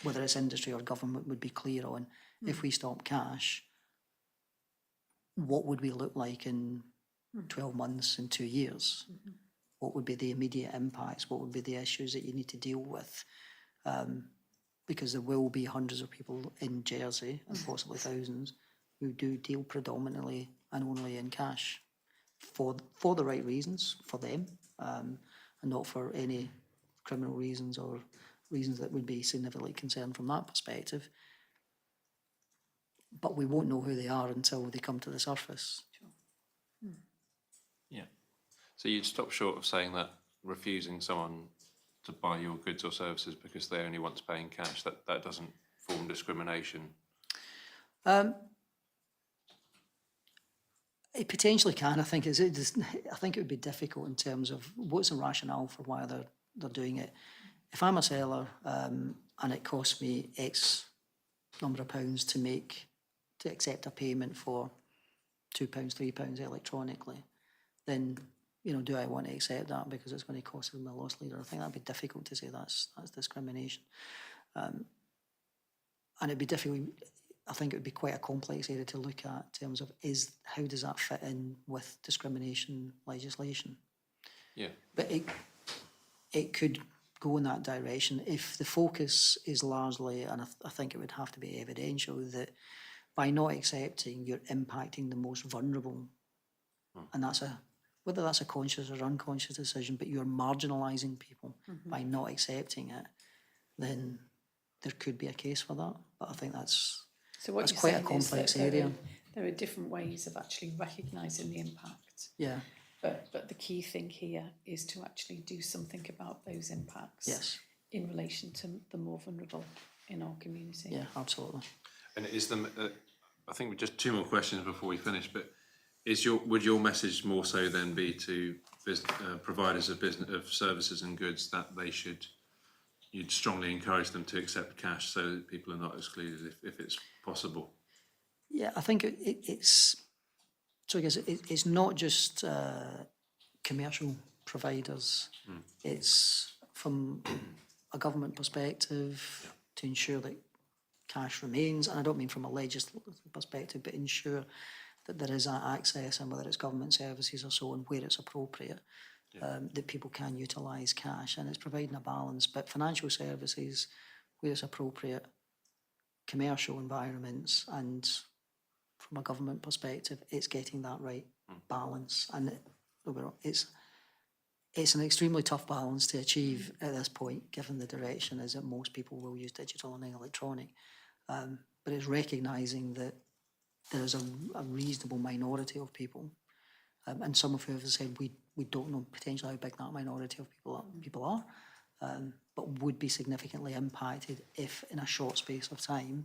whether it's industry or government would be clear on if we stop cash, what would we look like in 12 months, in 2 years? What would be the immediate impacts? What would be the issues that you need to deal with? Because there will be hundreds of people in Jersey, and possibly thousands, who do deal predominantly and only in cash for the right reasons for them, and not for any criminal reasons or reasons that would be significantly concerned from that perspective. But we won't know who they are until they come to the surface. Sure. Yeah. So you'd stop short of saying that refusing someone to buy your goods or services because they only want to pay in cash, that doesn't form discrimination? It potentially can. I think I think it would be difficult in terms of what's the rationale for why they're doing it. If I'm a seller and it costs me X number of pounds to accept a payment for £2, £3 electronically, then do I want to accept that because it's going to cost them a loss leader? I think that'd be difficult to say that's discrimination, and it'd be difficult. I think it would be quite a complex area to look at in terms of how does that fit in with discrimination legislation? Yeah. But it could go in that direction if the focus is largely, and I think it would have to be evidential, that by not accepting, you're impacting the most vulnerable. And whether that's a conscious or unconscious decision, but you're marginalising people by not accepting it, then there could be a case for that. But I think that's what you're quite a saying is complex that area. There are different ways of actually recognising the impact. Yeah. But the key thing here is to actually do something about those impacts. Yes. In relation to the more vulnerable in our community. Yeah, absolutely. And I think with just two more questions before we finish, but would your message more so then be to providers of services and goods that you'd strongly encourage them to accept cash so that people are not excluded if it's possible? Yeah, I think it's not just commercial providers. It's from a government perspective to ensure that cash remains, and I don't mean from a legislative perspective, but ensure that there is that access, and whether it's government services or so on, where it's appropriate, that people can utilise cash, and it's providing a balance. But financial services, where it's appropriate, commercial environments, and from a government perspective, it's getting that right balance. And it's an extremely tough balance to achieve at this point, given the direction is that most people will use digital and electronic. But it's recognising that there is a reasonable minority of people, and some of who have said we don't know potentially how big that minority of people are, but would be significantly impacted if in a short space of time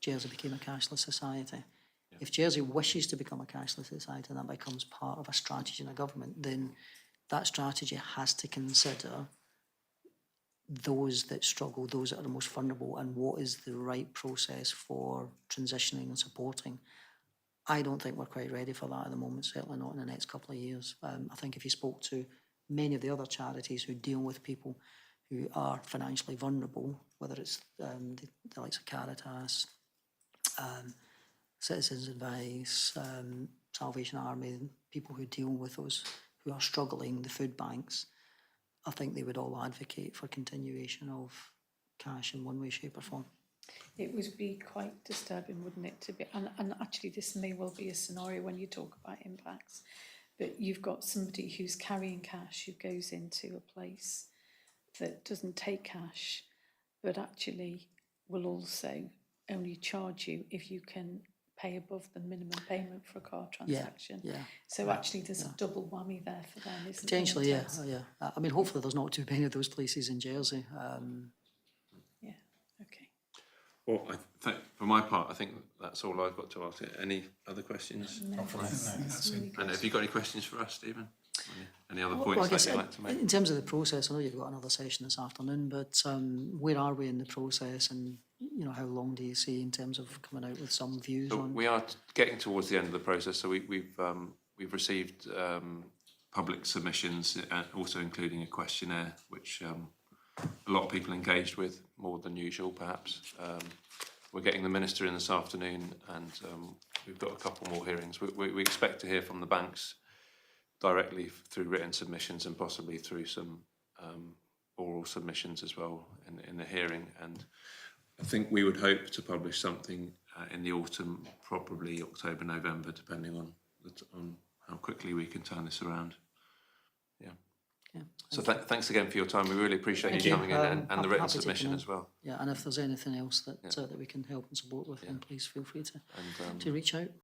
Jersey became a cashless society. Yeah. If Jersey wishes to become a cashless society and that becomes part of a strategy in a government, then that strategy has to consider those that struggle, those that are the most vulnerable, and what is the right process for transitioning and supporting. I don't think we're quite ready for that at the moment, certainly not in the next couple of years. I think if you spoke to many of the other charities who deal with people who are financially vulnerable, whether it's the likes of Caritas, Citizens Advice, Salvation Army, people who deal with those who are struggling, the food banks, I think they would all advocate for continuation of cash in one way, shape or form. It would be quite disturbing, wouldn't it, to be, and actually this may well be a scenario when you talk about impacts, but you've got somebody who's carrying cash who goes into a place that doesn't take cash, but actually will also only charge you if you can pay above the minimum payment for a card transaction. Yeah. So actually there's a double whammy there for them, isn't Potentially, there? yeah. I mean, hopefully there's not too many of those places in Jersey. Yeah, okay. Well, for my part, I think that's all I've got to ask. Any other questions? No, that's really good. And have you got any questions for us, Stephen? Any other points that you'd like to make? In terms of the process, I know you've got another session this afternoon, but where are we in the process, and how long do you see in terms of coming out with some views on? We are getting towards the end of the process, so we've received public submissions, also including a questionnaire, which a lot of people engaged with, more than usual perhaps. We're getting the Minister in this afternoon, and we've got a couple more hearings. We expect to hear from the banks directly through written submissions and possibly through some oral submissions as well in the hearing. And I think we would hope to publish something in the autumn, probably October, November, depending on how quickly we can turn this around. Yeah. So thanks again for your time. We really appreciate you coming in and the written submission as well. Yeah, and if there's anything else that we can help and support with, then please feel free to reach out.